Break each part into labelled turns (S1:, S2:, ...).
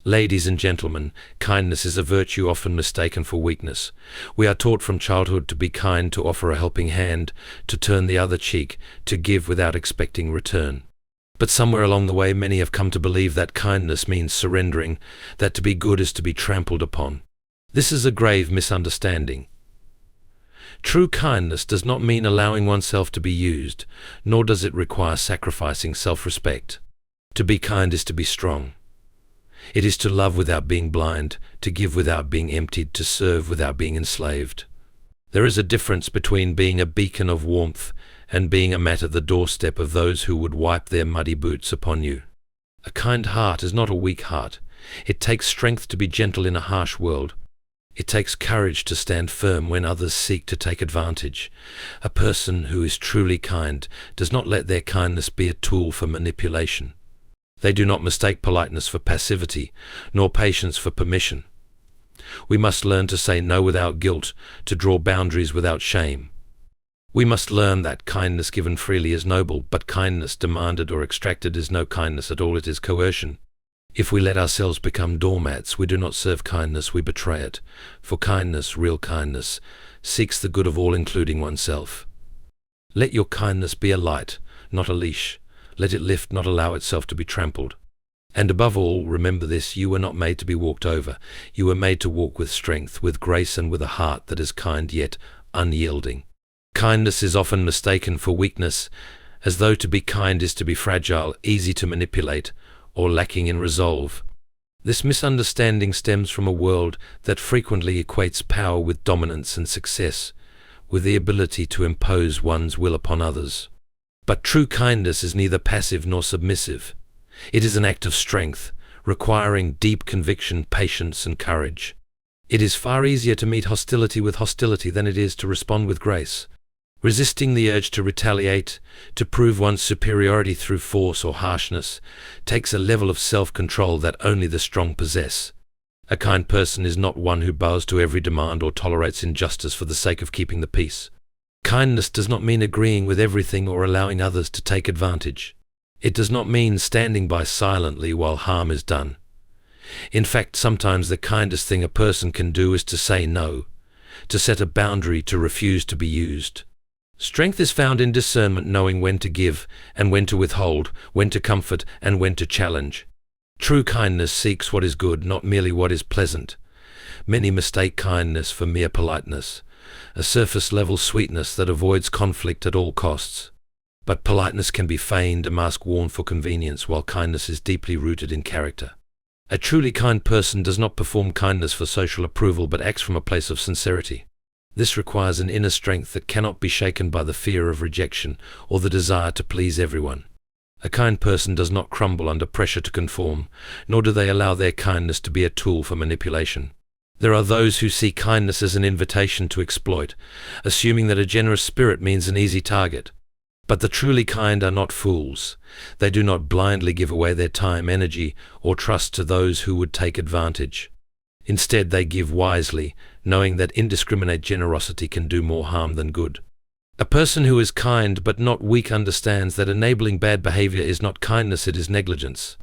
S1: Ladies and gentlemen, kindness is a virtue often mistaken for weakness. We are taught from childhood to be kind, to offer a helping hand, to turn the other cheek, to give without expecting return. But somewhere along the way, many have come to believe that kindness means surrendering, that to be good is to be trampled upon. This is a grave misunderstanding. True kindness does not mean allowing oneself to be used, nor does it require sacrificing self-respect. To be kind is to be strong. It is to love without being blind, to give without being emptied, to serve without being enslaved. There is a difference between being a beacon of warmth and being a mat at the doorstep of those who would wipe their muddy boots upon you. A kind heart is not a weak heart. It takes strength to be gentle in a harsh world. It takes courage to stand firm when others seek to take advantage. A person who is truly kind does not let their kindness be a tool for manipulation. They do not mistake politeness for passivity, nor patience for permission. We must learn to say no without guilt, to draw boundaries without shame. We must learn that kindness given freely is noble, but kindness demanded or extracted is no kindness at all, it is coercion. If we let ourselves become doormats, we do not serve kindness, we betray it. For kindness, real kindness, seeks the good of all, including oneself. Let your kindness be a light, not a leash. Let it lift, not allow itself to be trampled. And above all, remember this: you were not made to be walked over. You were made to walk with strength, with grace, and with a heart that is kind yet unyielding. Kindness is often mistaken for weakness, as though to be kind is to be fragile, easy to manipulate, or lacking in resolve. This misunderstanding stems from a world that frequently equates power with dominance and success, with the ability to impose one's will upon others. But true kindness is neither passive nor submissive. It is an act of strength, requiring deep conviction, patience, and courage. It is far easier to meet hostility with hostility than it is to respond with grace. Resisting the urge to retaliate, to prove one's superiority through force or harshness, takes a level of self-control that only the strong possess. A kind person is not one who bows to every demand or tolerates injustice for the sake of keeping the peace. Kindness does not mean agreeing with everything or allowing others to take advantage. It does not mean standing by silently while harm is done. In fact, sometimes the kindest thing a person can do is to say no, to set a boundary, to refuse to be used. Strength is found in discernment, knowing when to give and when to withhold, when to comfort and when to challenge. True kindness seeks what is good, not merely what is pleasant. Many mistake kindness for mere politeness, a surface-level sweetness that avoids conflict at all costs. But politeness can be feigned, a mask worn for convenience, while kindness is deeply rooted in character. A truly kind person does not perform kindness for social approval, but acts from a place of sincerity. This requires an inner strength that cannot be shaken by the fear of rejection or the desire to please everyone. A kind person does not crumble under pressure to conform, nor do they allow their kindness to be a tool for manipulation. There are those who see kindness as an invitation to exploit, assuming that a generous spirit means an easy target. But the truly kind are not fools. They do not blindly give away their time, energy, or trust to those who would take advantage. Instead, they give wisely, knowing that indiscriminate generosity can do more harm than good. A person who is kind but not weak understands that enabling bad behavior is not kindness, it is negligence.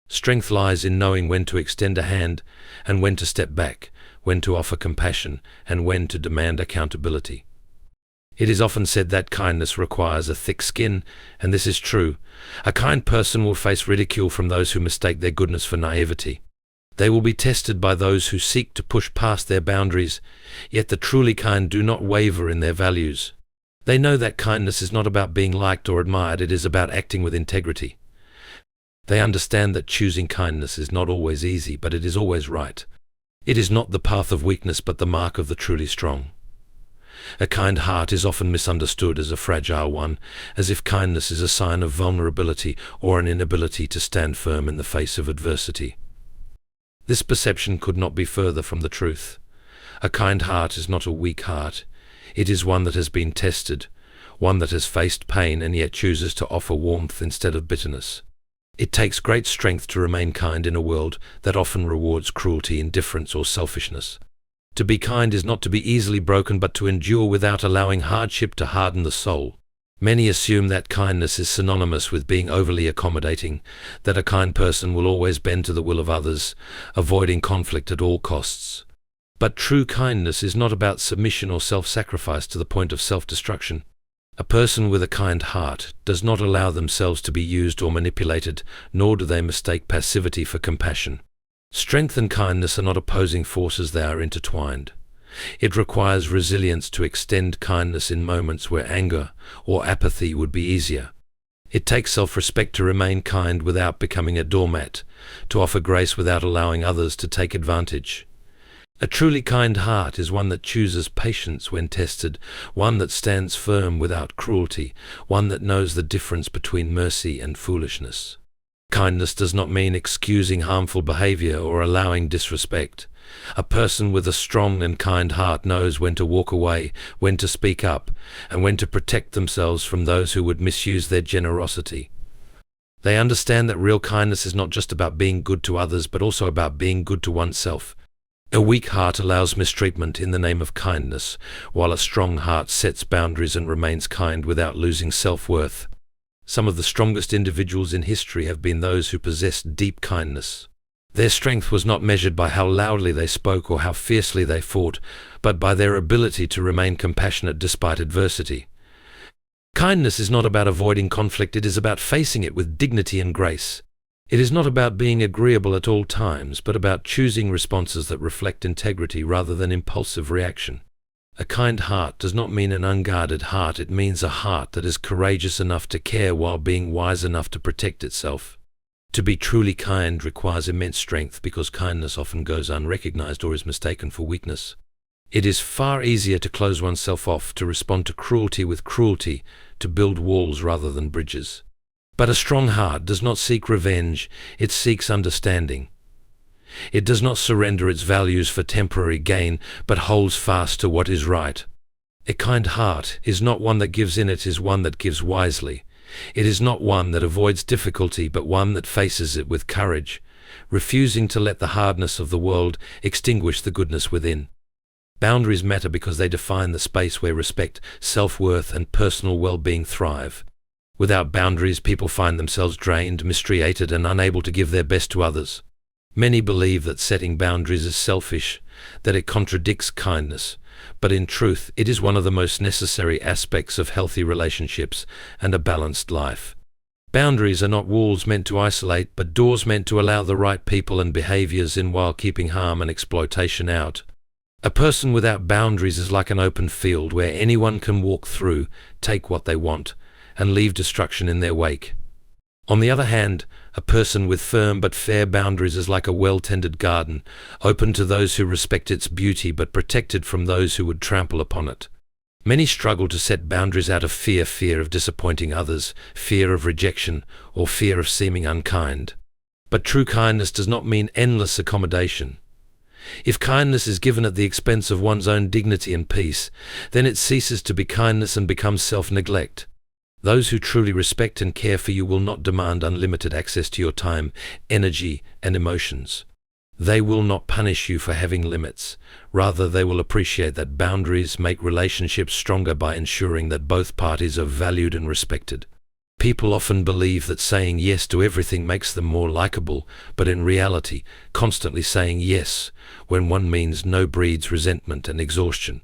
S1: Strength lies in knowing when to extend a hand and when to step back, when to offer compassion and when to demand accountability. It is often said that kindness requires a thick skin, and this is true. A kind person will face ridicule from those who mistake their goodness for naivety. They will be tested by those who seek to push past their boundaries, yet the truly kind do not waver in their values. They know that kindness is not about being liked or admired, it is about acting with integrity. They understand that choosing kindness is not always easy, but it is always right. It is not the path of weakness, but the mark of the truly strong. A kind heart is often misunderstood as a fragile one, as if kindness is a sign of vulnerability or an inability to stand firm in the face of adversity. This perception could not be further from the truth. A kind heart is not a weak heart. It is one that has been tested, one that has faced pain and yet chooses to offer warmth instead of bitterness. It takes great strength to remain kind in a world that often rewards cruelty, indifference, or selfishness. To be kind is not to be easily broken, but to endure without allowing hardship to harden the soul. Many assume that kindness is synonymous with being overly accommodating, that a kind person will always bend to the will of others, avoiding conflict at all costs. But true kindness is not about submission or self-sacrifice to the point of self-destruction. A person with a kind heart does not allow themselves to be used or manipulated, nor do they mistake passivity for compassion. Strength and kindness are not opposing forces, they are intertwined. It requires resilience to extend kindness in moments where anger or apathy would be easier. It takes self-respect to remain kind without becoming a doormat, to offer grace without allowing others to take advantage. A truly kind heart is one that chooses patience when tested, one that stands firm without cruelty, one that knows the difference between mercy and foolishness. Kindness does not mean excusing harmful behavior or allowing disrespect. A person with a strong and kind heart knows when to walk away, when to speak up, and when to protect themselves from those who would misuse their generosity. They understand that real kindness is not just about being good to others, but also about being good to oneself. A weak heart allows mistreatment in the name of kindness, while a strong heart sets boundaries and remains kind without losing self-worth. Some of the strongest individuals in history have been those who possessed deep kindness. Their strength was not measured by how loudly they spoke or how fiercely they fought, but by their ability to remain compassionate despite adversity. Kindness is not about avoiding conflict, it is about facing it with dignity and grace. It is not about being agreeable at all times, but about choosing responses that reflect integrity rather than impulsive reaction. A kind heart does not mean an unguarded heart, it means a heart that is courageous enough to care while being wise enough to protect itself. To be truly kind requires immense strength because kindness often goes unrecognized or is mistaken for weakness. It is far easier to close oneself off, to respond to cruelty with cruelty, to build walls rather than bridges. But a strong heart does not seek revenge, it seeks understanding. It does not surrender its values for temporary gain, but holds fast to what is right. A kind heart is not one that gives in, it is one that gives wisely. It is not one that avoids difficulty, but one that faces it with courage, refusing to let the hardness of the world extinguish the goodness within. Boundaries matter because they define the space where respect, self-worth, and personal well-being thrive. Without boundaries, people find themselves drained, mistreated, and unable to give their best to others. Many believe that setting boundaries is selfish, that it contradicts kindness, but in truth, it is one of the most necessary aspects of healthy relationships and a balanced life. Boundaries are not walls meant to isolate, but doors meant to allow the right people and behaviors in while keeping harm and exploitation out. A person without boundaries is like an open field where anyone can walk through, take what they want, and leave destruction in their wake. On the other hand, a person with firm but fair boundaries is like a well-tended garden, open to those who respect its beauty but protected from those who would trample upon it. Many struggle to set boundaries out of fear of disappointing others, fear of rejection, or fear of seeming unkind. But true kindness does not mean endless accommodation. If kindness is given at the expense of one's own dignity and peace, then it ceases to be kindness and becomes self-neglect. Those who truly respect and care for you will not demand unlimited access to your time, energy, and emotions. They will not punish you for having limits. Rather, they will appreciate that boundaries make relationships stronger by ensuring that both parties are valued and respected. People often believe that saying yes to everything makes them more likable, but in reality, constantly saying yes when one means no breeds resentment and exhaustion.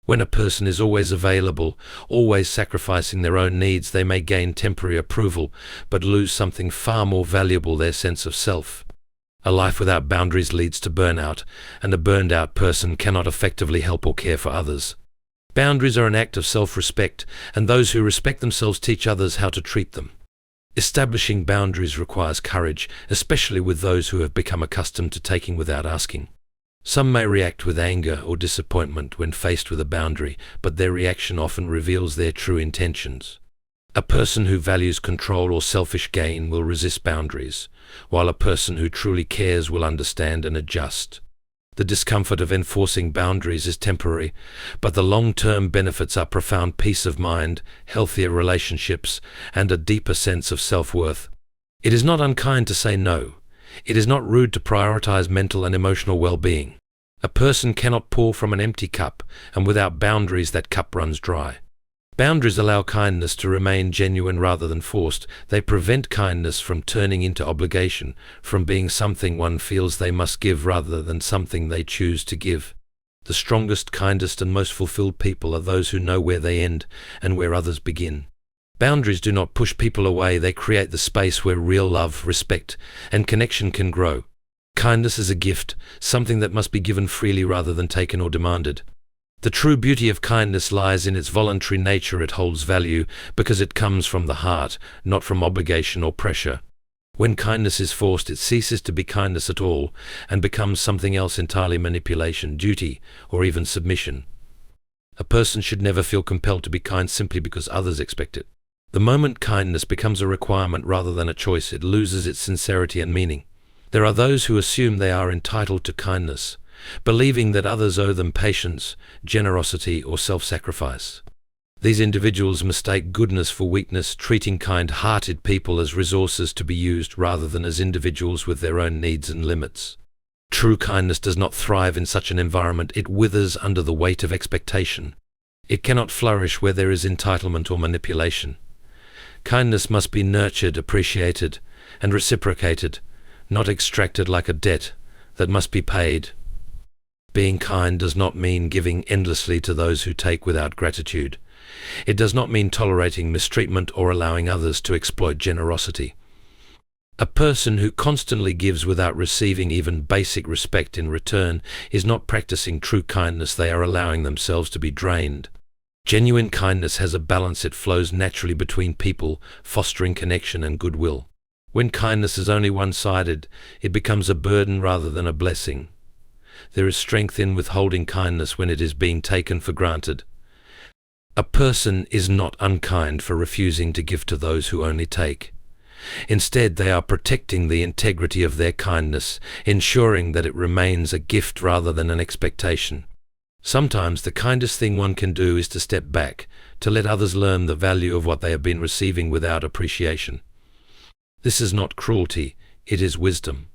S1: When a person is always available, always sacrificing their own needs, they may gain temporary approval, but lose something far more valuable, their sense of self. A life without boundaries leads to burnout, and a burned-out person cannot effectively help or care for others. Boundaries are an act of self-respect, and those who respect themselves teach others how to treat them. Establishing boundaries requires courage, especially with those who have become accustomed to taking without asking. Some may react with anger or disappointment when faced with a boundary, but their reaction often reveals their true intentions. A person who values control or selfish gain will resist boundaries, while a person who truly cares will understand and adjust. The discomfort of enforcing boundaries is temporary, but the long-term benefits are profound peace of mind, healthier relationships, and a deeper sense of self-worth. It is not unkind to say no. It is not rude to prioritize mental and emotional well-being. A person cannot pour from an empty cup, and without boundaries that cup runs dry. Boundaries allow kindness to remain genuine rather than forced. They prevent kindness from turning into obligation, from being something one feels they must give rather than something they choose to give. The strongest, kindest, and most fulfilled people are those who know where they end and where others begin. Boundaries do not push people away, they create the space where real love, respect, and connection can grow. Kindness is a gift, something that must be given freely rather than taken or demanded. The true beauty of kindness lies in its voluntary nature. It holds value because it comes from the heart, not from obligation or pressure. When kindness is forced, it ceases to be kindness at all and becomes something else entirely: manipulation, duty, or even submission. A person should never feel compelled to be kind simply because others expect it. The moment kindness becomes a requirement rather than a choice, it loses its sincerity and meaning. There are those who assume they are entitled to kindness, believing that others owe them patience, generosity, or self-sacrifice. These individuals mistake goodness for weakness, treating kind-hearted people as resources to be used rather than as individuals with their own needs and limits. True kindness does not thrive in such an environment. It withers under the weight of expectation. It cannot flourish where there is entitlement or manipulation. Kindness must be nurtured, appreciated, and reciprocated, not extracted like a debt that must be paid. Being kind does not mean giving endlessly to those who take without gratitude. It does not mean tolerating mistreatment or allowing others to exploit generosity. A person who constantly gives without receiving even basic respect in return is not practicing true kindness. They are allowing themselves to be drained. Genuine kindness has a balance. It flows naturally between people, fostering connection and goodwill. When kindness is only one-sided, it becomes a burden rather than a blessing. There is strength in withholding kindness when it is being taken for granted. A person is not unkind for refusing to give to those who only take. Instead, they are protecting the integrity of their kindness, ensuring that it remains a gift rather than an expectation. Sometimes the kindest thing one can do is to step back, to let others learn the value of what they have been receiving without appreciation. This is not cruelty, it is wisdom.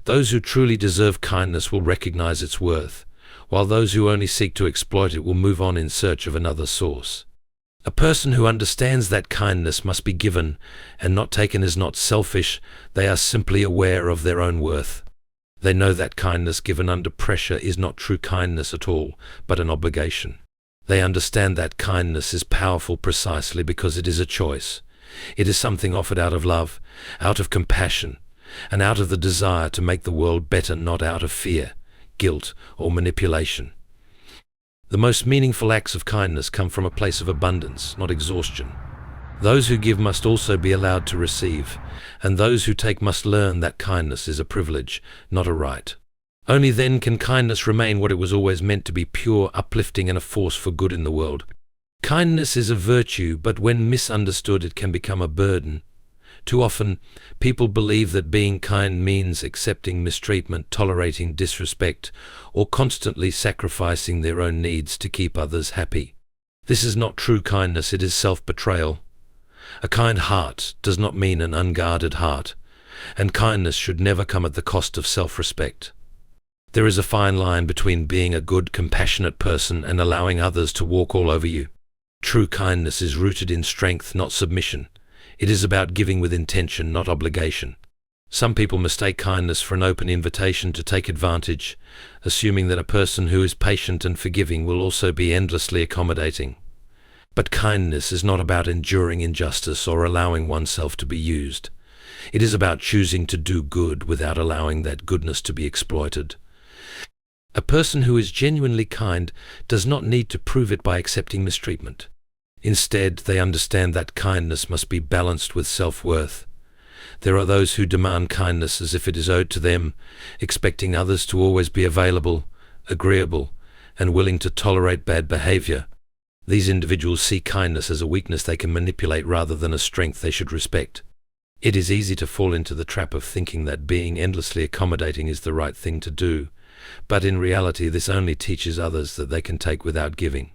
S1: Those who truly deserve kindness will recognize its worth, while those who only seek to exploit it will move on in search of another source. A person who understands that kindness must be given and not taken is not selfish. They are simply aware of their own worth. They know that kindness given under pressure is not true kindness at all, but an obligation. They understand that kindness is powerful precisely because it is a choice. It is something offered out of love, out of compassion, and out of the desire to make the world better, not out of fear, guilt, or manipulation. The most meaningful acts of kindness come from a place of abundance, not exhaustion. Those who give must also be allowed to receive, and those who take must learn that kindness is a privilege, not a right. Only then can kindness remain what it was always meant to be: pure, uplifting, and a force for good in the world. Kindness is a virtue, but when misunderstood it can become a burden. Too often, people believe that being kind means accepting mistreatment, tolerating disrespect, or constantly sacrificing their own needs to keep others happy. This is not true kindness, it is self-betrayal. A kind heart does not mean an unguarded heart, and kindness should never come at the cost of self-respect. There is a fine line between being a good, compassionate person and allowing others to walk all over you. True kindness is rooted in strength, not submission. It is about giving with intention, not obligation. Some people mistake kindness for an open invitation to take advantage, assuming that a person who is patient and forgiving will also be endlessly accommodating. But kindness is not about enduring injustice or allowing oneself to be used. It is about choosing to do good without allowing that goodness to be exploited. A person who is genuinely kind does not need to prove it by accepting mistreatment. Instead, they understand that kindness must be balanced with self-worth. There are those who demand kindness as if it is owed to them, expecting others to always be available, agreeable, and willing to tolerate bad behavior. These individuals see kindness as a weakness they can manipulate rather than a strength they should respect. It is easy to fall into the trap of thinking that being endlessly accommodating is the right thing to do, but in reality this only teaches others that they can take without giving.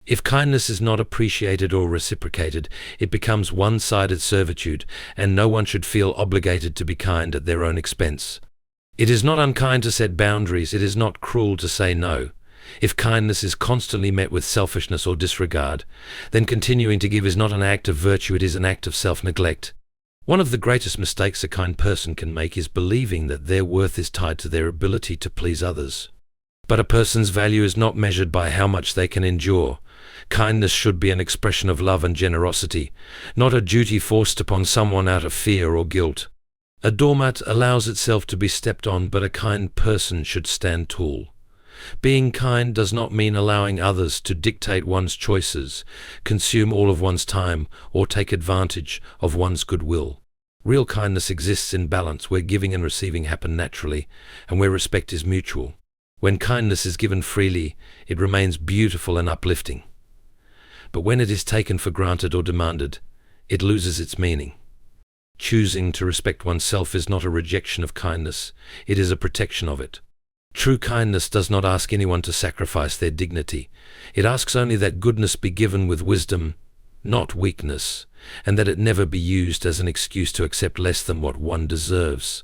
S1: If kindness is not appreciated or reciprocated, it becomes one-sided servitude, and no one should feel obligated to be kind at their own expense. It is not unkind to set boundaries, it is not cruel to say no. If kindness is constantly met with selfishness or disregard, then continuing to give is not an act of virtue, it is an act of self-neglect. One of the greatest mistakes a kind person can make is believing that their worth is tied to their ability to please others. But a person's value is not measured by how much they can endure. Kindness should be an expression of love and generosity, not a duty forced upon someone out of fear or guilt. A doormat allows itself to be stepped on, but a kind person should stand tall. Being kind does not mean allowing others to dictate one's choices, consume all of one's time, or take advantage of one's goodwill. Real kindness exists in balance, where giving and receiving happen naturally, and where respect is mutual. When kindness is given freely, it remains beautiful and uplifting. But when it is taken for granted or demanded, it loses its meaning. Choosing to respect oneself is not a rejection of kindness, it is a protection of it. True kindness does not ask anyone to sacrifice their dignity. It asks only that goodness be given with wisdom, not weakness, and that it never be used as an excuse to accept less than what one deserves.